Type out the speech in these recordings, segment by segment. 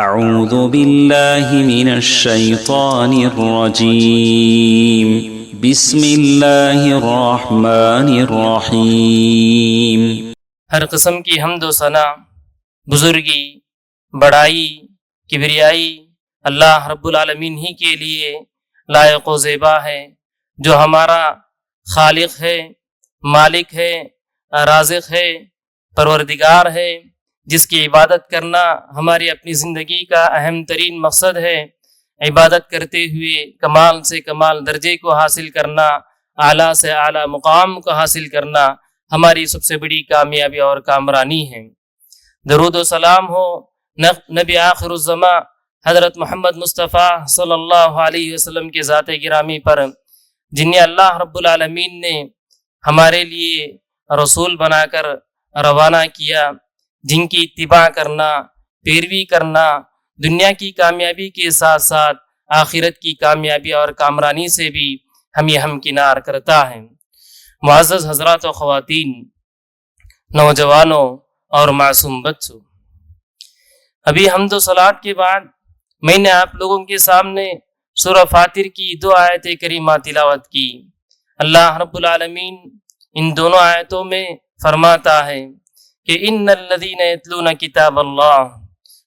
أعوذ بالله من الشيطان الرجيم بسم الله الرحمن الرحيم۔ ہر قسم کی حمد و ثنا، بزرگی، بڑائی، کبریائی اللہ رب العالمین ہی کے لیے لائق و زیبا ہے، جو ہمارا خالق ہے، مالک ہے، رازق ہے، پروردگار ہے، جس کی عبادت کرنا ہماری اپنی زندگی کا اہم ترین مقصد ہے۔ عبادت کرتے ہوئے کمال سے کمال درجے کو حاصل کرنا، اعلیٰ سے اعلیٰ مقام کو حاصل کرنا ہماری سب سے بڑی کامیابی اور کامرانی ہے۔ درود و سلام ہو نبی آخر الزماں حضرت محمد مصطفیٰ صلی اللہ علیہ وسلم کے ذات گرامی پر، جنہیں اللہ رب العالمین نے ہمارے لیے رسول بنا کر روانہ کیا، جن کی اتباع کرنا، پیروی کرنا دنیا کی کامیابی کے ساتھ ساتھ آخرت کی کامیابی اور کامرانی سے بھی ہمیں ہمکنار کرتا ہے۔ معزز حضرات و خواتین، نوجوانوں اور معصوم بچوں، ابھی حمد و صلوات کے بعد میں نے آپ لوگوں کے سامنے سورہ فاطر کی 2 آیت کریمہ تلاوت کی۔ اللہ رب العالمین ان دونوں آیتوں میں فرماتا ہے کہ ان الذین یتلون کتاب اللہ،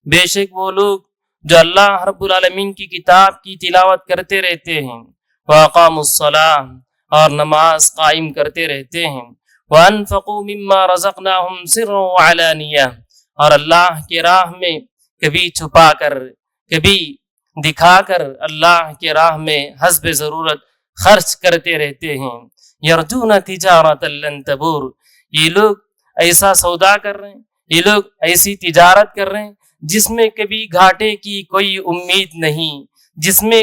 بے شک وہ لوگ جو اللہ رب العالمین کی کتاب کی تلاوت کرتے رہتے ہیں، واقاموا الصلاۃ، اور نماز قائم کرتے رہتے ہیں، وانفقوا مما رزقناہم سرا وعلانیہ، اور اللہ کی راہ میں کبھی چھپا کر کبھی دکھا کر اللہ کی راہ میں حسب ضرورت خرچ کرتے رہتے ہیں۔ یرجون تجارۃ لن تبور، یہ لوگ ایسا سودا کر رہے ہیں، یہ لوگ ایسی تجارت کر رہے ہیں جس میں کبھی گھاٹے کی کوئی امید نہیں، جس میں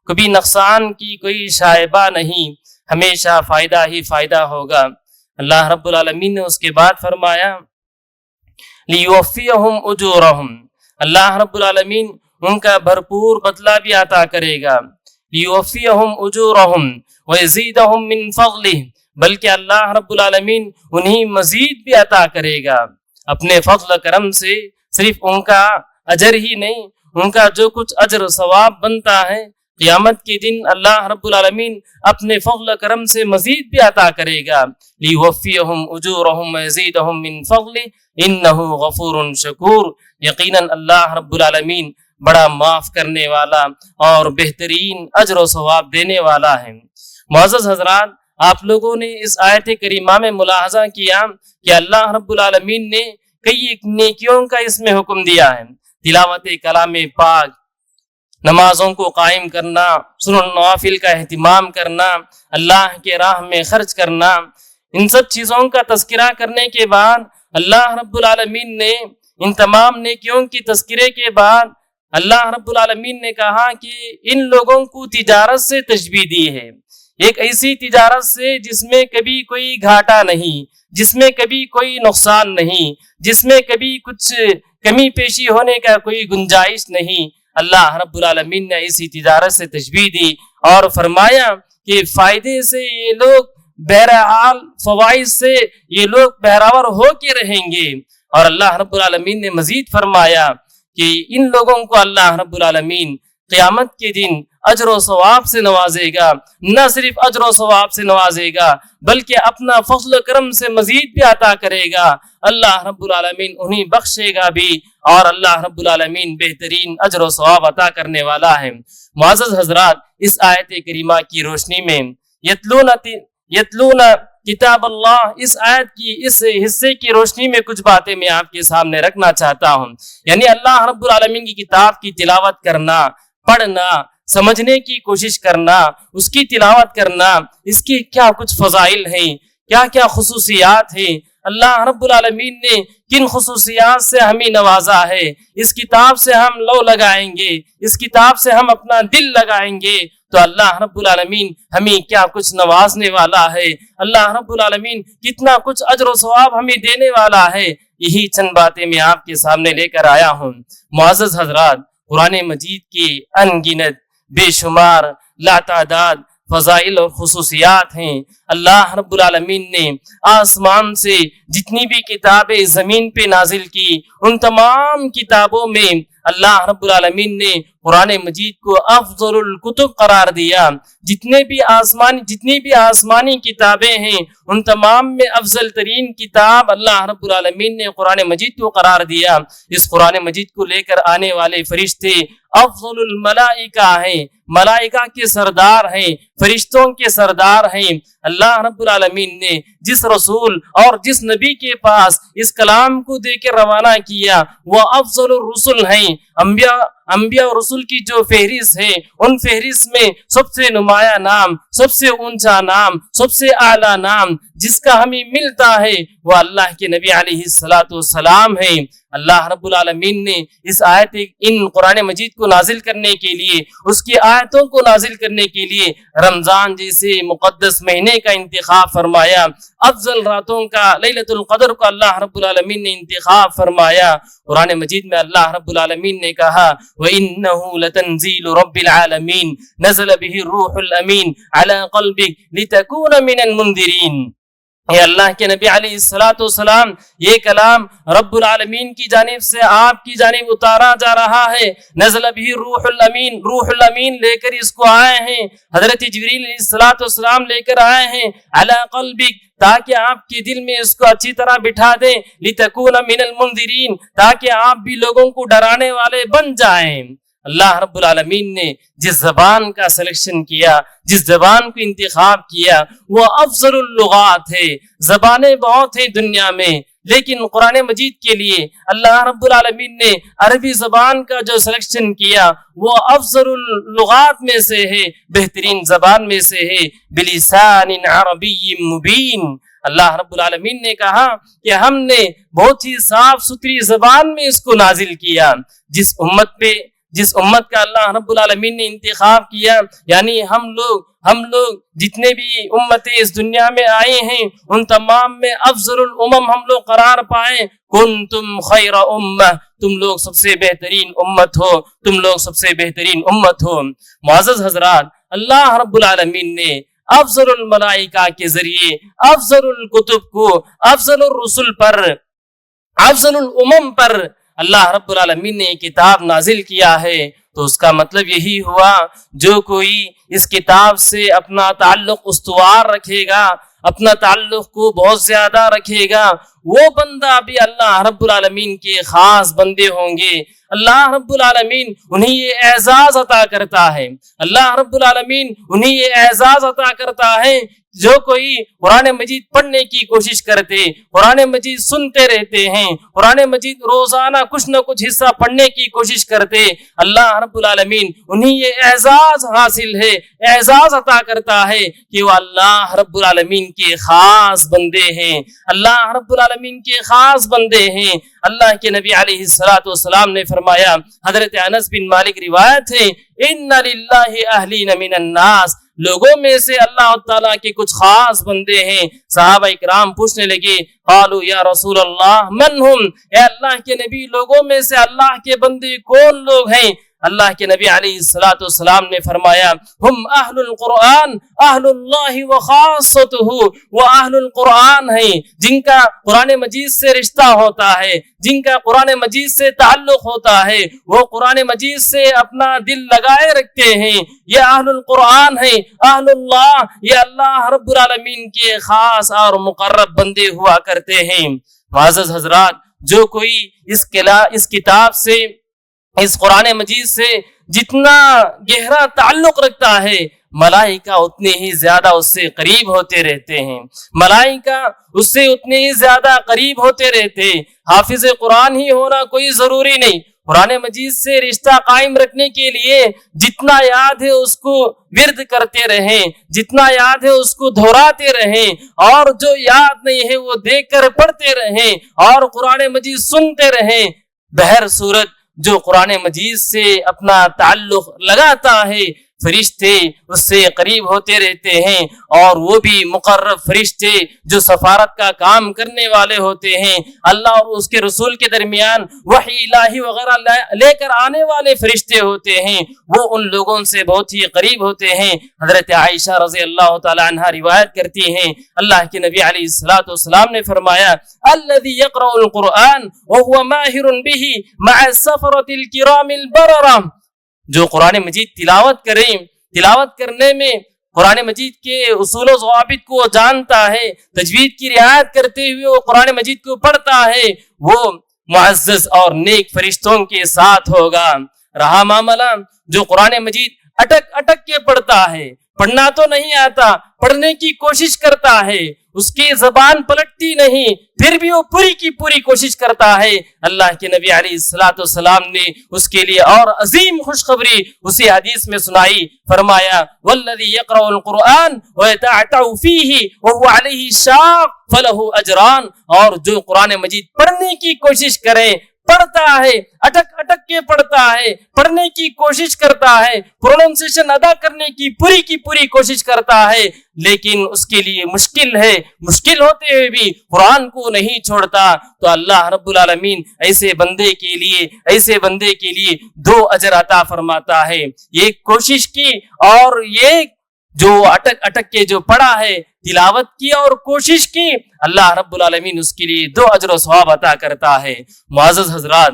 کبھی نقصان کی کوئی شائبہ نہیں، ہمیشہ فائدہ ہی فائدہ ہوگا۔ اللہ رب العالمین نے اس کے بعد فرمایا لیوفیہم اجورہم، اللہ رب العالمین ان کا بھرپور بدلہ بھی عطا کرے گا۔ لیوفیہم اجورہم ویزیدہم من فضلہ، بلکہ اللہ رب العالمین انہیں مزید بھی عطا کرے گا اپنے فضل و کرم سے۔ صرف ان کا اجر ہی نہیں، ان کا جو کچھ اجر و ثواب بنتا ہے قیامت کے دن اللہ رب العالمین اپنے فضل و کرم سے مزید بھی عطا کرے گا۔ لیوفیہم اجورہم ویزیدہم من فضلہ انہ غفور شکور، یقیناً اللہ رب العالمین بڑا معاف کرنے والا اور بہترین اجر و ثواب دینے والا ہے۔ معزز حضرات، آپ لوگوں نے اس آیت کریمہ میں ملاحظہ کیا کہ اللہ رب العالمین نے کئی نیکیوں کا اس میں حکم دیا ہے۔ تلاوت کلام پاک، نمازوں کو قائم کرنا، سنن نوافل کا اہتمام کرنا، اللہ کے راہ میں خرچ کرنا، ان سب چیزوں کا تذکرہ کرنے کے بعد اللہ رب العالمین نے ان تمام نیکیوں کی تذکرے کے بعد اللہ رب العالمین نے کہا کہ ان لوگوں کو تجارت سے تشبیہ دی ہے، ایک ایسی تجارت سے جس میں کبھی کوئی گھاٹا نہیں، جس میں کبھی کوئی نقصان نہیں، جس میں کبھی کچھ کمی پیشی ہونے کا کوئی گنجائش نہیں۔ اللہ رب العالمین نے ایسی تجارت سے تشبیہ دی اور فرمایا کہ فائدے سے یہ لوگ بہرحال، فوائد سے یہ لوگ بہراور ہو کے رہیں گے۔ اور اللہ رب العالمین نے مزید فرمایا کہ ان لوگوں کو اللہ رب العالمین قیامت کے دن اجر و ثواب سے نوازے گا، نہ صرف اجر و ثواب سے نوازے گا بلکہ اپنا فضل و کرم سے مزید بھی عطا کرے گا۔ اللہ رب العالمین انہیں بخشے گا بھی، اور اللہ رب العالمین بہترین اجر و ثواب عطا کرنے والا ہے۔ معزز حضرات، اس آیت کریمہ کی روشنی میں یتلون کتاب اللہ، اس آیت کی اس حصے کی روشنی میں کچھ باتیں میں آپ کے سامنے رکھنا چاہتا ہوں۔ یعنی اللہ رب العالمین کی کتاب کی تلاوت کرنا، پڑھنا، سمجھنے کی کوشش کرنا، اس کی تلاوت کرنا، اس کی کیا کچھ فضائل ہیں، کیا کیا خصوصیات ہیں، اللہ رب العالمین نے کن خصوصیات سے ہمیں نوازا ہے۔ اس کتاب سے ہم لو لگائیں گے، اس کتاب سے ہم اپنا دل لگائیں گے تو اللہ رب العالمین ہمیں کیا کچھ نوازنے والا ہے، اللہ رب العالمین کتنا کچھ اجر و ثواب ہمیں دینے والا ہے۔ یہی چند باتیں میں آپ کے سامنے لے کر آیا ہوں۔ معزز حضرات، قرآن مجید کی ان گنت، بے شمار، لاتعداد فضائل اور خصوصیات ہیں۔ اللہ رب العالمین نے آسمان سے جتنی بھی کتابیں زمین پہ نازل کی، ان تمام کتابوں میں اللہ رب العالمین نے قرآن مجید کو افضل الکتب قرار دیا۔ جتنی بھی آسمانی کتابیں ہیں ان تمام میں افضل ترین کتاب اللہ رب العالمین نے قرآن مجید کو قرار دیا۔ اس قرآن مجید کو لے کر آنے والے فرشتے افضل الملائکہ ہیں، ملائکہ کے سردار ہیں، فرشتوں کے سردار ہیں۔ اللہ رب العالمین نے جس رسول اور جس نبی کے پاس اس کلام کو دے کے روانہ کیا وہ افضل الرسل ہیں۔ انبیاء اور رسول کی جو فہرست ہے ان فہرست میں سب سے نمایاں نام، سب سے اونچا نام، سب سے اعلیٰ نام جس کا ہمیں ملتا ہے وہ اللہ کے نبی علیہ السلام ہے۔ اللہ رب العالمین نے ان قرآن مجید کو نازل کرنے کے لیے، اس کی آیتوں کو نازل کرنے کے لیے رمضان جیسے مقدس مہینے کا انتخاب فرمایا، افضل راتوں کا لیلۃ القدر کو اللہ رب العالمین نے انتخاب فرمایا۔ قرآن مجید میں اللہ رب العالمین نے کہا وَإِنَّهُ لَتَنزِيلُ رَبِّ الْعَالَمِينَ نَزَلَ بِهِ الرُّوحُ الْأَمِينُ عَلَى قَلْبِكَ لِتَكُونَ مِنَ الْمُنذِرِينَ۔ اے اللہ کے نبی علیہ السلام، یہ کلام رب العالمین کی جانب سے آپ کی جانب اتارا جا رہا ہے۔ نزل بھی روح الامین لے کر اس کو آئے ہیں، حضرت جبریل علیہ السلام لے کر آئے ہیں علی قلبک، تاکہ آپ کے دل میں اس کو اچھی طرح بٹھا دیں، لتکون من المنذرین، تاکہ آپ بھی لوگوں کو ڈرانے والے بن جائیں۔ اللہ رب العالمین نے جس زبان کا سلیکشن کیا، جس زبان کو انتخاب کیا وہ افضل اللغات ہے۔ زبانیں بہت ہیں دنیا میں، لیکن قرآن مجید کے لیے اللہ رب العالمین نے عربی زبان کا جو سلیکشن کیا وہ افضل اللغات میں سے ہے، بہترین زبان میں سے ہے، بلسان عربی مبین۔ اللہ رب العالمین نے کہا کہ ہم نے بہت ہی صاف ستھری زبان میں اس کو نازل کیا۔ جس امت کا اللہ رب العالمین نے انتخاب کیا، یعنی ہم لوگ جتنے بھی امتیں اس دنیا میں آئے ہیں ان تمام میں افضل الامم ہم لوگ قرار پائے۔ کنتم خیر امہ، تم لوگ سب سے بہترین امت ہو، تم لوگ سب سے بہترین امت ہو۔ معزز حضرات، اللہ رب العالمین نے افضل الملائکہ کے ذریعے افضل الکتب کو افضل الرسل پر، افضل الامم پر اللہ رب العالمین نے کتاب نازل کیا ہے، تو اس کا مطلب یہی ہوا جو کوئی اس کتاب سے اپنا تعلق استوار رکھے گا، اپنا تعلق کو بہت زیادہ رکھے گا، وہ بندہ بھی اللہ رب العالمین کے خاص بندے ہوں گے۔ اللہ رب العالمین انہیں یہ اعزاز عطا کرتا ہے، اللہ رب العالمین انہیں یہ اعزاز عطا کرتا ہے جو کوئی قرآن مجید پڑھنے کی کوشش کرتے، قرآن مجید سنتے رہتے ہیں، قرآن مجید روزانہ کچھ نہ کچھ حصہ پڑھنے کی کوشش کرتے، اللہ رب العالمین انہیں یہ اعزاز حاصل ہے، اعزاز عطا کرتا ہے کہ وہ اللہ رب العالمین کے خاص بندے ہیں، اللہ رب العالمین کے خاص بندے ہیں۔ اللہ کے نبی علیہ السلام نے فرمایا، حضرت انس بن مالک روایت ہے، ان للہ اہلین من الناس، لوگوں میں سے اللہ تعالیٰ کے کچھ خاص بندے ہیں۔ صحابہ اکرام پوچھنے لگے، قالوا یا رسول اللہ من ہم، اے اللہ کے نبی لوگوں میں سے اللہ کے بندے کون لوگ ہیں؟ اللہ کے نبی علیہ السلام نے فرمایا، ہم اہل القرآن، اہل اللہ وخاصتہ، وہ اہل القرآن ہیں جن کا قرآن مجید سے رشتہ ہوتا ہے، جن کا قرآن مجید سے تعلق ہوتا ہے، وہ قرآن مجید سے اپنا دل لگائے رکھتے ہیں، یہ اہل القرآن ہیں، اہل اللہ، یہ اللہ رب العالمین کے خاص اور مقرب بندے ہوا کرتے ہیں۔ معزز حضرات، جو کوئی اس کتاب سے، اس قرآن مجید سے جتنا گہرا تعلق رکھتا ہے، ملائکہ اتنے ہی زیادہ اس سے قریب ہوتے رہتے ہیں، ملائکہ اس سے اتنے ہی زیادہ قریب ہوتے رہتے۔ حافظ قرآن ہی ہونا کوئی ضروری نہیں، قرآن مجید سے رشتہ قائم رکھنے کے لیے جتنا یاد ہے اس کو ورد کرتے رہیں، جتنا یاد ہے اس کو دہراتے رہیں، اور جو یاد نہیں ہے وہ دیکھ کر پڑھتے رہیں اور قرآن مجید سنتے رہیں۔ بہر صورت جو قرآن مجید سے اپنا تعلق لگاتا ہے، فرشتے اس سے قریب ہوتے رہتے ہیں، اور وہ بھی مقرب فرشتے جو سفارت کا کام کرنے والے ہوتے ہیں، اللہ اور اس کے رسول کے درمیان وحی الہی وغیرہ لے کر آنے والے فرشتے ہوتے ہیں، وہ ان لوگوں سے بہت ہی قریب ہوتے ہیں۔ حضرت عائشہ رضی اللہ تعالی عنہا روایت کرتی ہیں، اللہ کے نبی علیہ الصلوۃ والسلام نے فرمایا الذي يقرأ القرآن وهو ماہر به مع السفرة الكرام البررة، جو قرآن مجید تلاوت کرنے میں قرآن مجید کے اصول و ضوابط کو جانتا ہے، تجوید کی رعایت کرتے ہوئے وہ قرآن مجید کو پڑھتا ہے، وہ معزز اور نیک فرشتوں کے ساتھ ہوگا۔ رہا معاملہ جو قرآن مجید اٹک کے پڑھتا ہے، پڑھنا تو نہیں آتا، پڑھنے کی کوشش کرتا ہے، اس کی زبان پلٹتی نہیں، پھر بھی وہ پوری کی پوری کوشش کرتا ہے، اللہ کے نبی علیہ الصلوۃ والسلام نے اس کے لیے اور عظیم خوشخبری اسی حدیث میں سنائی، فرمایا والذی یقرأ القرآن ویتعتع فیہ وهو علیہ شاق فلہ اجران، اور جو قرآن مجید پڑھنے کی کوشش کرے، پڑھتا ہے، اٹک کے پڑھتا ہے، پڑھنے کی کوشش کرتا ہے، پروننسیشن ادا کرنے کی پوری کوشش کرتا ہے، لیکن اس کے لیے مشکل ہوتے ہوئے بھی قرآن کو نہیں چھوڑتا، تو اللہ رب العالمین ایسے بندے کے لیے 2 اجر عطا فرماتا ہے، یہ کوشش کی اور یہ جو اٹک کے جو پڑھا ہے، تلاوت کی اور کوشش کی، اللہ رب العالمین اس کے لیے 2 اجر و ثواب عطا کرتا ہے۔ معزز حضرات،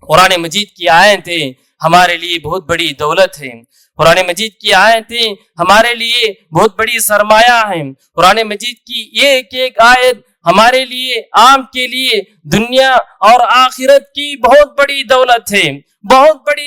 قرآن مجید کی آیتیں ہمارے لیے بہت بڑی دولت ہیں، قرآن مجید کی آیتیں ہمارے لیے بہت بڑی سرمایہ ہیں، قرآن مجید کی ایک آیت ہمارے لیے، آپ کے لیے دنیا اور آخرت کی بہت بڑی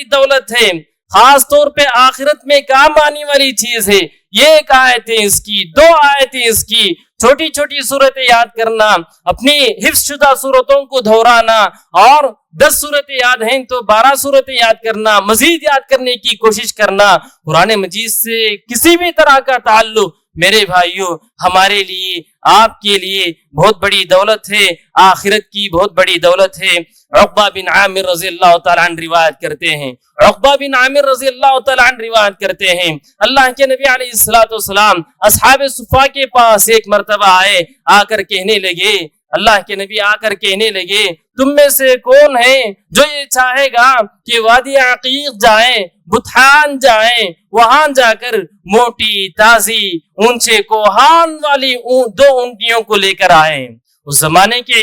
دولت ہے، خاص طور پہ آخرت میں کام آنے والی چیز ہے۔ یہ 1 آیتیں اس کی، 2 آیتیں اس کی، چھوٹی صورتیں یاد کرنا، اپنی حفظ شدہ صورتوں کو دہرانا، اور 10 صورتیں یاد ہیں تو 12 صورتیں یاد کرنا، مزید یاد کرنے کی کوشش کرنا۔ قرآن مجید سے کسی بھی طرح کا تعلق میرے بھائیوں ہمارے لیے، آپ کے لیے بہت بڑی دولت ہے، آخرت کی بہت بڑی دولت ہے۔ عقبہ بن عامر رضی اللہ تعالیٰ عنہ روایت کرتے ہیں، اللہ کے نبی علیہ الصلوۃ والسلام اصحاب صفا کے پاس ایک مرتبہ آئے، اللہ کے نبی آ کر کہنے لگے تم میں سے کون ہے جو یہ چاہے گا کہ وادی عقیق جائیں، بطحان جائیں، وہاں جا کر موٹی تازی اونچے کوہان والی 2 اونٹیوں کو لے کر آئیں۔ اس زمانے کے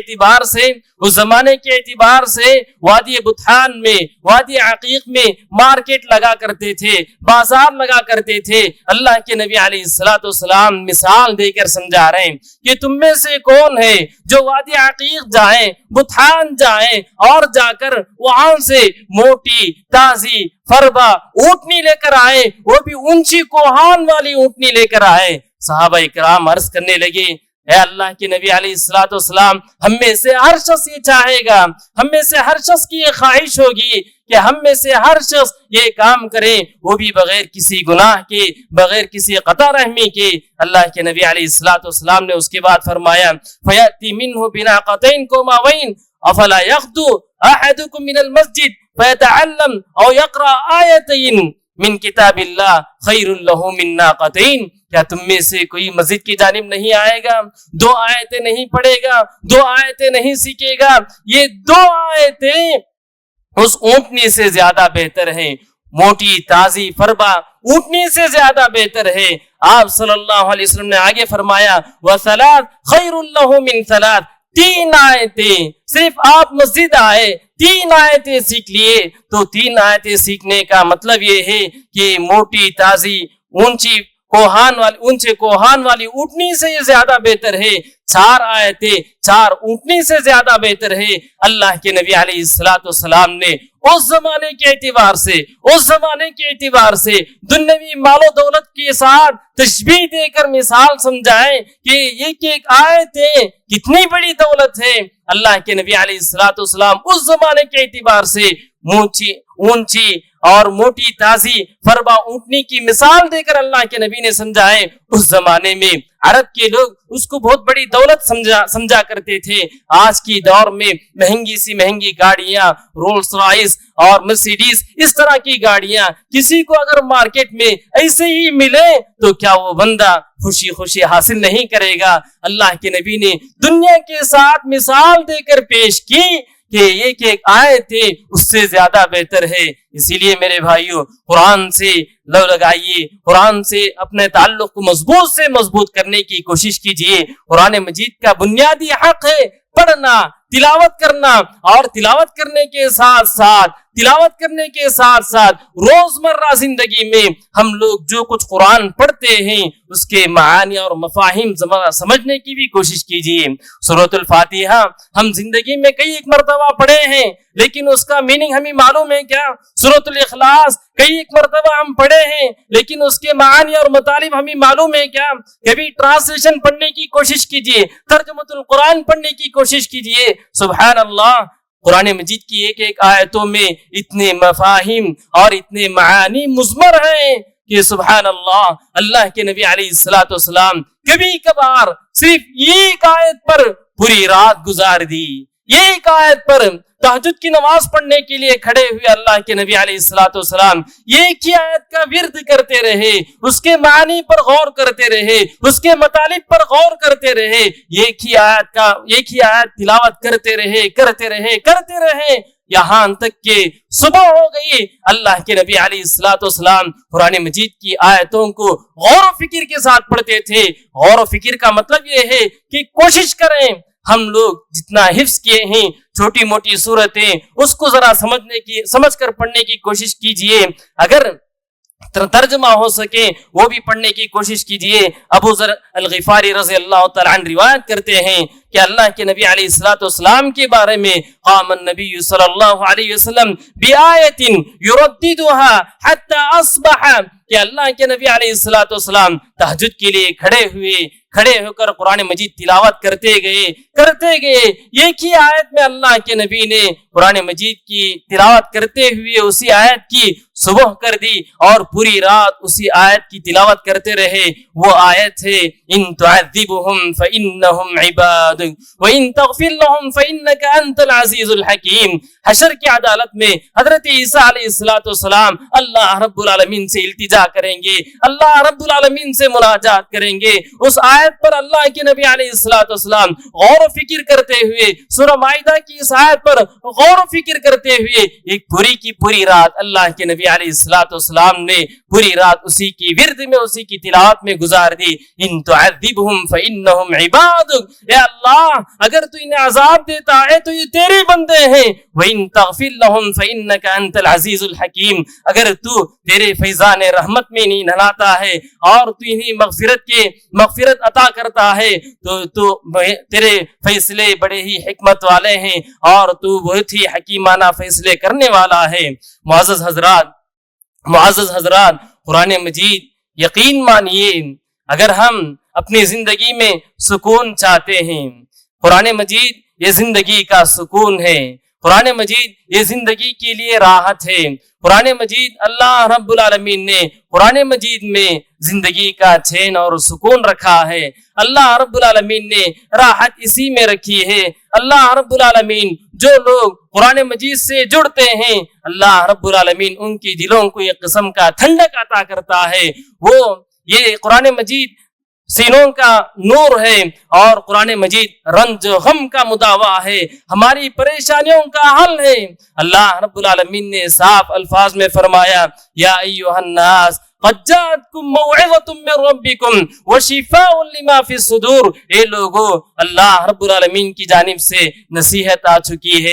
اعتبار سے وادی بطحان میں، وادی عقیق میں مارکیٹ لگا کرتے تھے، بازار لگا کرتے تھے۔ اللہ کے نبی علیہ الصلوۃ والسلام مثال دے کر سمجھا رہے ہیں کہ تم میں سے کون ہے جو وادی عقیق جائیں، بطحان جائیں، اور جا کر وہاں سے موٹی تازی فربا اونٹنی لے کر آئے، وہ بھی اونچی کوہان والی اونٹنی لے کر آئے۔ صحابہ کرام عرض کرنے لگے اے اللہ کے نبی علیہ الصلوۃ والسلام، ہم میں سے ہر شخص یہ چاہے گا، ہم میں سے ہر شخص کی یہ خواہش ہوگی کہ ہم میں سے ہر شخص یہ کام کرے، وہ بھی بغیر کسی گناہ کے، بغیر کسی قطع رحمی کے۔ اللہ کے نبی علیہ الصلوۃ والسلام نے اس کے بعد فرمایا فَيَأْتِي مِنْهُ بِنَاقَتَيْنِ قُومَوَيْنِ أَفَلَا يَغْدُو أَحَدُكُم مِّنَ الْمَسْجِدِ فَيَتَعَلَّمْ أَوْ يَقْرَأَ آيَتَيْنِ من کتاب اللہ خیر لہ من ناقتین، کیا تم میں سے کوئی مسجد کی جانب نہیں آئے گا، 2 آیتیں نہیں پڑھے گا، 2 آیتیں نہیں سیکھے گا؟ یہ 2 آیتیں اس اونٹنی سے زیادہ بہتر ہیں، موٹی تازی فربا اونٹنی سے زیادہ بہتر ہے۔ آپ صلی اللہ علیہ وسلم نے آگے فرمایا وَثَلَاث خَيْرٌ لَهُ مِنْ ثَلَاث، 3 آیتیں، صرف آپ مسجد آئے 3 آیتیں سیکھ لیے، تو 3 آیتیں سیکھنے کا مطلب یہ ہے کہ موٹی تازی اونچے کوہان والی اونٹنی سے یہ زیادہ بہتر ہے، 4 آیتیں 4 اونٹنی سے زیادہ بہتر ہے۔ اللہ کے نبی علیہ الصلوۃ والسلام نے اس زمانے کے اعتبار سے دنیوی مال و دولت کے ساتھ تشبیہ دے کر مثال سمجھائیں کہ ایک آیتیں کتنی بڑی دولت ہے۔ اللہ کے نبی علیہ الصلوۃ والسلام اس زمانے کے اعتبار سے اونچی اور موٹی تازی فربا اونٹنی کی مثال دے کر اللہ کے نبی نے سمجھائے۔ اس زمانے میں عرب کے لوگ اس کو بہت بڑی دولت سمجھا کرتے تھے۔ آج کی دور میں مہنگی سی مہنگی گاڑیاں، رولز رائس اور مرسیڈیز اس طرح کی گاڑیاں کسی کو اگر مارکیٹ میں ایسے ہی ملے تو کیا وہ بندہ خوشی خوشی حاصل نہیں کرے گا؟ اللہ کے نبی نے دنیا کے ساتھ مثال دے کر پیش کی کہ ایک ایک آیت ہے اس سے زیادہ بہتر ہے۔ اسی لیے میرے بھائیوں، قرآن سے لو لگائیے، قرآن سے اپنے تعلق کو مضبوط سے مضبوط کرنے کی کوشش کیجیے۔ قرآن مجید کا بنیادی حق ہے پڑھنا، تلاوت کرنا، اور تلاوت کرنے کے ساتھ ساتھ روزمرہ زندگی میں ہم لوگ جو کچھ قرآن پڑھتے ہیں اس کے معانی اور مفاہیم سمجھنے کی بھی کوشش کیجیے۔ سورۃ الفاتحہ ہم زندگی میں کئی ایک مرتبہ پڑھے ہیں لیکن اس کا میننگ ہمیں معلوم ہے کیا؟ سورۃ الاخلاص کئی ایک مرتبہ ہم پڑھے ہیں لیکن اس کے معانی اور مطالب ہمیں معلوم ہے کیا؟ کبھی ٹرانسلیشن پڑھنے کی کوشش کیجیے، ترجمۃ القرآن پڑھنے کی کوشش کیجیے۔ سبحان اللہ، قرآن مجید کی ایک ایک آیتوں میں اتنے مفاہیم اور اتنے معانی مضمر ہیں کہ سبحان اللہ، اللہ کے نبی علیہ الصلوۃ والسلام کبھی کبھار صرف ایک آیت پر پوری رات گزار دی، ایک آیت پر تہجد کی نماز پڑھنے کے لیے کھڑے ہوئے اللہ کے نبی علیہ الصلوۃ والسلام ایک ہی آیت کا ورد کرتے رہے، اس کے معنی پر غور کرتے رہے، اس کے مطالب پر غور کرتے رہے، ایک ہی آیت تلاوت کرتے رہے یہاں تک کہ صبح ہو گئی۔ اللہ کے نبی علیہ الصلوۃ والسلام قرآن مجید کی آیتوں کو غور و فکر کے ساتھ پڑھتے تھے۔ غور و فکر کا مطلب یہ ہے کہ کوشش کریں، ہم لوگ جتنا حفظ کیے ہیں چھوٹی موٹی صورتیں اس کو ذرا سمجھ کر پڑھنے کی کوشش کیجئے، اگر ترجمہ ہو سکے وہ بھی پڑھنے کی کوشش کیجئے۔ ابو ذر الغفاری رضی اللہ تعالی عنہ روایت کرتے ہیں کہ اللہ کے نبی علیہ الصلوۃ والسلام کے بارے میں قام النبی صلی اللہ علیہ وسلم بآیت یرددها حتی اصبح، کہ اللہ کے نبی علیہ الصلوۃ والسلام تہجد کے لیے کھڑے ہو کر قرآن مجید تلاوت کرتے گئے۔ ایک ہی آیت میں اللہ کے نبی نے قرآن مجید کی تلاوت کرتے ہوئے اسی آیت کی صبح کر دی اور پوری رات اسی آیت کی تلاوت کرتے رہے۔ وہ آیت ہے ان تعذبهم فانهم عبادك وان تغفر لهم فانك انت العزیز الحکیم۔ حشر کی عدالت میں حضرت عیسیٰ علیہ الصلوۃ والسلام اللہ رب العالمین سے التجا کریں گے، اللہ رب العالمین سے مناجات کریں گے۔ اس آیت پر اللہ کے نبی علیہ الصلوۃ والسلام غور و فکر کرتے ہوئے، سورہ مائدہ کی اس آیت پر غور و فکر کرتے ہوئے ایک پوری کی پوری رات اللہ کے نبی علیہ الصلوۃ والسلام نے پوری رات اسی کی ورد میں، اسی کی تلاوت میں گزار دی۔ ان تعذبهم فانهم عبادك، اے اللہ اگر تو انہیں عذاب دیتا ہے تو یہ تیرے بندے ہیں، وان تغفر لهم فانك انت العزیز الحکیم، اگر تو تیرے فیضان رحمت میں نہیں نہلاتا ہے اور تو انہیں مغفرت عطا کرتا ہے تو تیرے فیصلے بڑے ہی حکمت والے ہیں اور تو بہت ہی حکیمانہ فیصلے کرنے والا ہے۔ معزز حضرات، قرآن مجید یقین مانیے، اگر ہم اپنی زندگی میں سکون چاہتے ہیں، قرآن مجید یہ زندگی کا سکون ہے، قرآن مجید یہ زندگی کے لیے راحت ہے۔ قرآن مجید اللہ رب العالمین نے قرآن مجید میں زندگی کا چین اور سکون رکھا ہے۔ اللہ رب العالمین نے راحت اسی میں رکھی ہے۔ اللہ رب العالمین جو لوگ قرآن مجید سے جڑتے ہیں، اللہ رب العالمین ان کی دلوں کو ایک قسم کا ٹھنڈک عطا کرتا ہے۔ وہ یہ قرآن مجید سینوں کا نور ہے اور قرآن مجید رنج و غم کا مداوا ہے، ہماری پریشانیوں کا حل ہے۔ اللہ رب العالمین نے صاف الفاظ میں فرمایا، یا ایھا الناس قد جاءتکم موعظۃ من ربکم وشفاء لما فی الصدور، اے لوگو اللہ رب العالمین کی جانب سے نصیحت آ چکی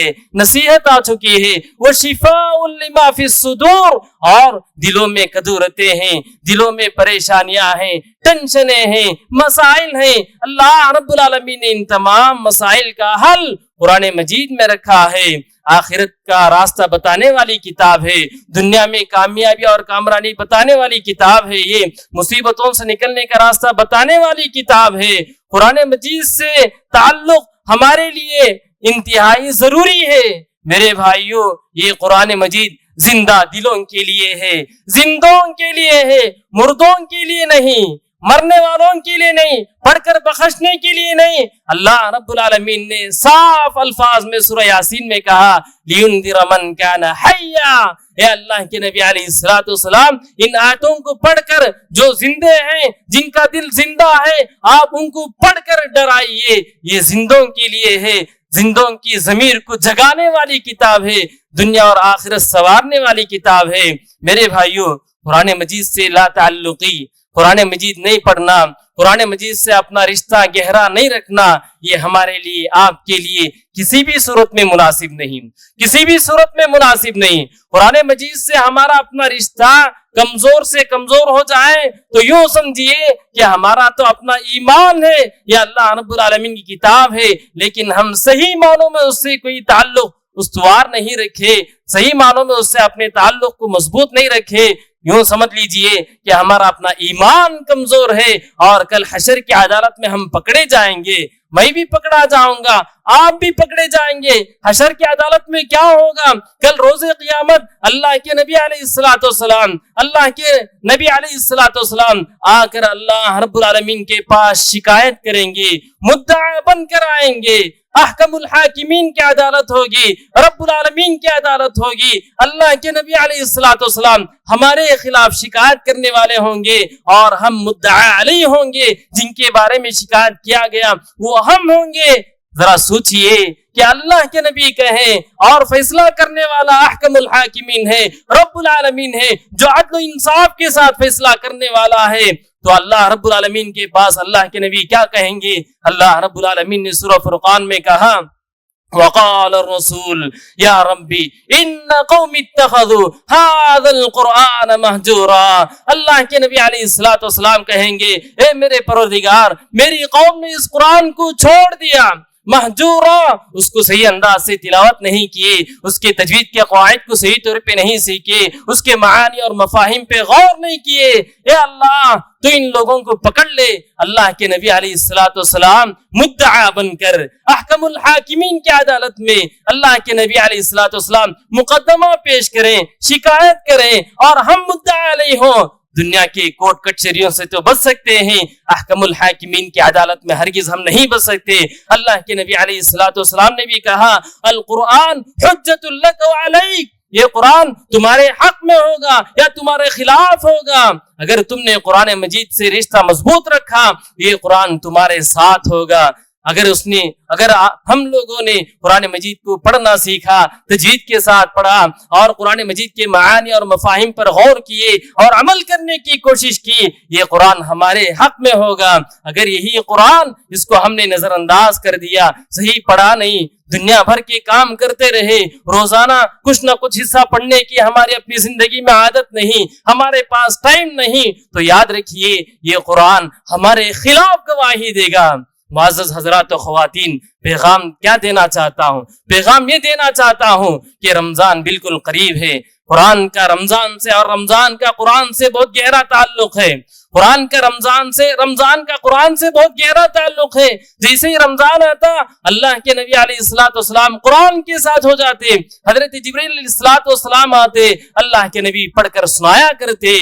ہے، وشفاء لما فی الصدور، اور دلوں میں کدورتیں ہیں، دلوں میں پریشانیاں ہیں، ٹینشنیں ہیں، مسائل ہیں، اللہ رب العالمین نے ان تمام مسائل کا حل قرآن مجید میں رکھا ہے۔ آخرت کا راستہ بتانے والی کتاب ہے، دنیا میں کامیابی اور کامرانی بتانے والی کتاب ہے، یہ مصیبتوں سے نکلنے کا راستہ بتانے والی کتاب ہے۔ قرآن مجید سے تعلق ہمارے لیے انتہائی ضروری ہے۔ میرے بھائیوں، یہ قرآن مجید زندہ دلوں کے لیے ہے، زندوں کے لیے ہے، مردوں کے لیے نہیں۔ مرنے والوں کے لیے نہیں، پڑھ کر بخشنے کے لیے نہیں، اللہ رب العالمین نے صاف الفاظ میں سورہ یاسین میں کہا لِيُنذِرَ مَنْ كَانَ حَيًّا۔ اے اللہ کے نبی علیہ الصلوۃ والسلام، ان آیتوں کو پڑھ کر جو زندے ہیں، جن کا دل زندہ ہے، آپ ان کو پڑھ کر ڈرائیے، یہ زندوں کے لیے ہے، زندوں کی ضمیر کو جگانے والی کتاب ہے، دنیا اور آخرت سنوارنے والی کتاب ہے۔ میرے بھائیوں، قرآن مجید سے لا تعلقی، قرآن مجید نہیں پڑھنا، قرآن مجید سے اپنا رشتہ گہرا نہیں رکھنا، یہ ہمارے لیے، آپ کے لیے کسی بھی صورت میں مناسب نہیں، کسی بھی صورت میں مناسب نہیں۔ قرآن مجید سے ہمارا اپنا رشتہ کمزور سے کمزور ہو جائے تو یوں سمجھیے کہ ہمارا تو اپنا ایمان ہے، یہ اللہ رب العالمین کی کتاب ہے، لیکن ہم صحیح معنوں میں اس سے کوئی تعلق استوار نہیں رکھے، صحیح معنوں میں اس سے اپنے تعلق کو مضبوط نہیں رکھے، یوں سمجھ لیجئے کہ ہمارا اپنا ایمان کمزور ہے، اور کل حشر کی عدالت میں ہم پکڑے جائیں گے، میں بھی پکڑا جاؤں گا، آپ بھی پکڑے جائیں گے۔ حشر کی عدالت میں کیا ہوگا؟ کل روز قیامت اللہ کے نبی علیہ الصلوۃ والسلام، اللہ کے نبی علیہ الصلوۃ والسلام آ کر اللہ رب العالمین کے پاس شکایت کریں گے، مدعا بن کر آئیں گے، احکم الحاکمین کی عدالت ہوگی، رب العالمین کی عدالت ہوگی، اللہ کے نبی علیہ الصلوۃ والسلام ہمارے خلاف شکایت کرنے والے ہوں گے، اور ہم مدعا علیہ ہوں گے، جن کے بارے میں شکایت کیا گیا وہ ہم ہوں گے۔ ذرا سوچئے کہ اللہ کے نبی کہیں اور فیصلہ کرنے والا احکم الحاکمین ہے، رب العالمین ہے، جو عدل و انصاف کے ساتھ فیصلہ کرنے والا ہے، تو اللہ رب العالمین کے پاس اللہ کے نبی کیا کہیں گے؟ اللہ رب العالمین نے سورہ فرقان میں کہا وقال الرسول یا ربی ان قوم اتخذوا هذا القرآن مہجورا۔ اللہ کے نبی علیہ الصلوۃ والسلام کہیں گے، اے میرے پروردگار، میری قوم نے اس قرآن کو چھوڑ دیا، مہجورا، اس کو صحیح انداز سے تلاوت نہیں کیے، اس کے تجوید کے قواعد کو صحیح طور پہ نہیں سیکھے، اس کے معانی اور مفاہیم پہ غور نہیں کیے، اے اللہ تو ان لوگوں کو پکڑ لے۔ اللہ کے نبی علیہ الصلوۃ والسلام مدعا بن کر احکم الحاکمین کی عدالت میں اللہ کے نبی علیہ الصلوۃ والسلام مقدمہ پیش کریں، شکایت کریں، اور ہم مدعا علیہ ہوں۔ دنیا کے کوٹ کچہریوں سے تو بچ سکتے ہیں، احکم الحاکمین کی عدالت میں ہرگز ہم نہیں بچ سکتے۔ اللہ کے نبی علیہ الصلوۃ والسلام نے بھی کہا القرآن حجت لک وعلیک، یہ قرآن تمہارے حق میں ہوگا یا تمہارے خلاف ہوگا، اگر تم نے قرآن مجید سے رشتہ مضبوط رکھا یہ قرآن تمہارے ساتھ ہوگا، اگر ہم لوگوں نے قرآن مجید کو پڑھنا سیکھا، تجوید کے ساتھ پڑھا، اور قرآن مجید کے معانی اور مفاہیم پر غور کیے اور عمل کرنے کی کوشش کی، یہ قرآن ہمارے حق میں ہوگا۔ اگر یہی قرآن اس کو ہم نے نظر انداز کر دیا، صحیح پڑھا نہیں، دنیا بھر کے کام کرتے رہے، روزانہ کچھ نہ کچھ حصہ پڑھنے کی ہماری اپنی زندگی میں عادت نہیں، ہمارے پاس ٹائم نہیں، تو یاد رکھیے یہ قرآن ہمارے خلاف گواہی دے گا۔ معزز حضرات و خواتین، پیغام کیا دینا چاہتا ہوں؟ پیغام یہ دینا چاہتا ہوں کہ رمضان بالکل قریب ہے، قرآن کا رمضان سے اور رمضان کا قرآن سے بہت گہرا تعلق ہے، قرآن کا رمضان کا قرآن سے بہت گہرا تعلق ہے۔ جیسے ہی رمضان آتا اللہ کے نبی علیہ الصلوۃ والسلام قرآن کے ساتھ ہو جاتے، حضرت جبرائیل علیہ الصلوۃ والسلام آتے، اللہ کے نبی پڑھ کر سنایا کرتے۔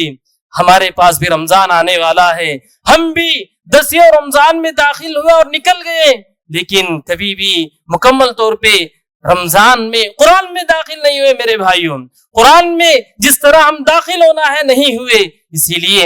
ہمارے پاس بھی رمضان آنے والا ہے، ہم بھی 10 رمضان میں داخل ہوئے اور نکل گئے، لیکن کبھی بھی مکمل طور پہ رمضان میں قرآن میں داخل نہیں ہوئے۔ میرے بھائیوں، قرآن میں جس طرح ہم داخل ہونا ہے نہیں ہوئے، اسی لیے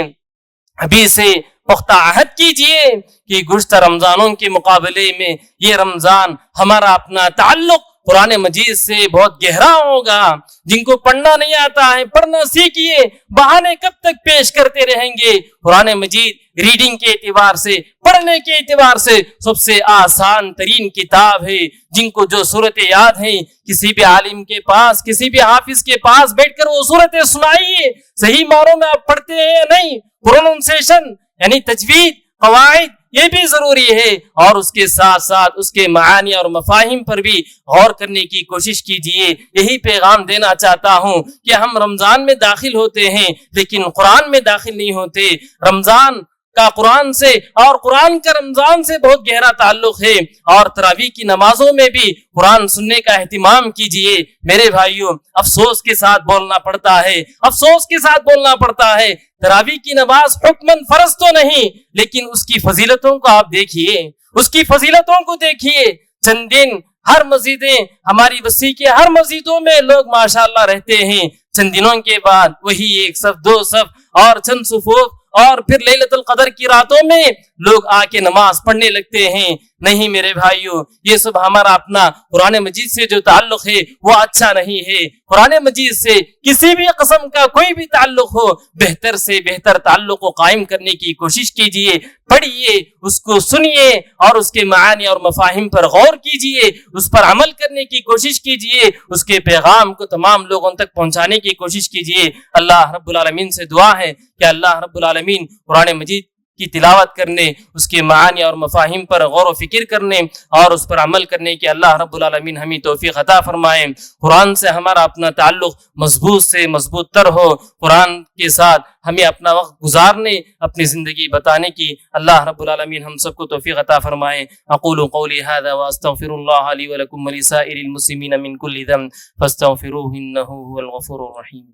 ابھی سے پختہ عہد کیجئے کہ گزشتہ رمضانوں کے مقابلے میں یہ رمضان ہمارا اپنا تعلق قرآن مجید سے بہت گہرا ہوگا۔ جن کو پڑھنا نہیں آتا ہے پڑھنا سیکھیے، بہانے کب تک پیش کرتے رہیں گے؟ قرآن مجید ریڈنگ کے اعتبار سے، پڑھنے کے اعتبار سے سب سے آسان ترین کتاب ہے۔ جن کو جو صورتیں یاد ہیں، کسی بھی عالم کے پاس، کسی بھی حافظ کے پاس بیٹھ کر وہ صورتیں سنائیے، صحیح معنوں میں آپ پڑھتے ہیں یا نہیں، پروننسیشن یعنی تجوید، قواعد، یہ بھی ضروری ہے، اور اس کے ساتھ ساتھ اس کے معانی اور مفاہیم پر بھی غور کرنے کی کوشش کیجیے۔ یہی پیغام دینا چاہتا ہوں کہ ہم رمضان میں داخل ہوتے ہیں لیکن قرآن میں داخل نہیں ہوتے۔ رمضان کا قرآن سے اور قرآن کا رمضان سے بہت گہرا تعلق ہے، اور تراویح کی نمازوں میں بھی قرآن سننے کا اہتمام کیجئے۔ میرے بھائیوں، افسوس کے ساتھ بولنا پڑتا ہے، افسوس کے ساتھ بولنا پڑتا ہے، تراویح کی نماز حکماً فرض تو نہیں، لیکن اس کی فضیلتوں کو آپ دیکھیے، اس کی فضیلتوں کو دیکھیے۔ چند دن ہر مسجدیں، ہماری بستی کے ہر مسجدوں میں لوگ ماشاءاللہ رہتے ہیں، چند دنوں کے بعد وہی ایک صف، دو صف اور چند صفوف، اور پھر لیلۃ القدر کی راتوں میں لوگ آ کے نماز پڑھنے لگتے ہیں۔ نہیں میرے بھائیوں، یہ سب ہمارا اپنا قرآن مجید سے جو تعلق ہے وہ اچھا نہیں ہے۔ قرآن مجید سے کسی بھی قسم کا کوئی بھی تعلق ہو، بہتر سے بہتر تعلق کو قائم کرنے کی کوشش کیجئے، پڑھیے، اس کو سنیے اور اس کے معانی اور مفاہیم پر غور کیجئے، اس پر عمل کرنے کی کوشش کیجئے، اس کے پیغام کو تمام لوگوں تک پہنچانے کی کوشش کیجئے۔ اللہ رب العالمین سے دعا ہے کہ اللہ رب العالمین قرآن مجید کی تلاوت کرنے، اس کے معانی اور مفاہیم پر غور و فکر کرنے اور اس پر عمل کرنے کی اللہ رب العالمین ہمیں توفیق عطا فرمائے۔ قرآن سے ہمارا اپنا تعلق مضبوط سے مضبوط تر ہو، قرآن کے ساتھ ہمیں اپنا وقت گزارنے، اپنی زندگی بتانے کی اللہ رب العالمین ہم سب کو توفیق عطا فرمائے۔ اقول قولی هذا واستغفر الله لي ولكم ولسائر المسلمين من كل ذنب فاستغفروه انه هو الغفور الرحيم۔